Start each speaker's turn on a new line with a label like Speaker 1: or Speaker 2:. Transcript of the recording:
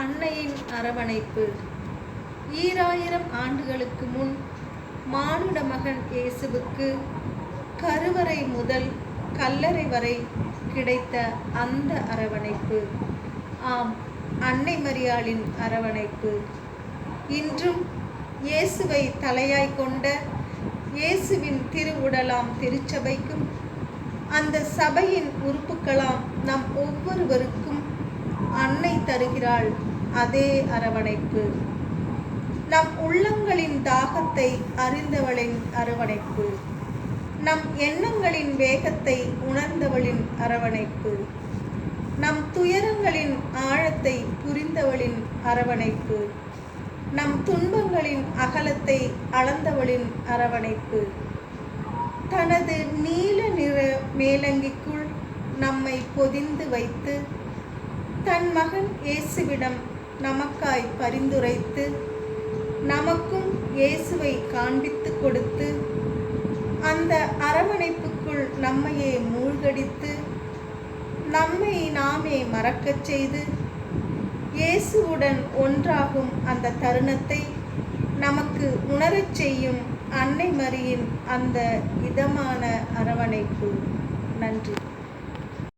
Speaker 1: அன்னையின் அரவணைப்பு. ஈராயிரம் ஆண்டுகளுக்கு முன் மானுட மகன் இயேசுவுக்கு கருவறை முதல் கல்லறை வரை கிடைத்த அந்த அரவணைப்பு, ஆம், அன்னை மரியாளின் அரவணைப்பு இன்றும் இயேசுவை தலையாய் கொண்ட இயேசுவின் திருவுடலாம் திருச்சபைக்கும் அந்த சபையின் உறுப்புக்களாம் நம் ஒவ்வொருவருக்கும் அன்னை தருகிறாள் அதே அரவணைப்பு. நம் உள்ளங்களின் தாகத்தை அறிந்தவளின் அரவணைப்பு, நம் எண்ணங்களின் வேகத்தை உணர்ந்தவளின் அரவணைப்பு, நம் துயரங்களின் ஆழத்தை புரிந்தவளின் அரவணைப்பு, நம் துன்பங்களின் அகலத்தை அளந்தவளின் அரவணைப்பு, தனது நீல நிற மேலங்கிக்குள் நம்மை பொதிந்து வைத்து தன் மகன் இயேசுவிடம் நமக்காய் பரிந்துரைத்து நமக்கும் இயேசுவை காண்பித்து கொடுத்து அந்த அரவணைப்புக்குள் நம்மையே மூழ்கடித்து நம்மை நாமே மறக்கச் செய்து இயேசுவுடன் ஒன்றாகும் அந்த தருணத்தை நமக்கு உணரச் செய்யும் அன்னை மரியின் அந்த இதமான அரவணைப்பு. நன்றி.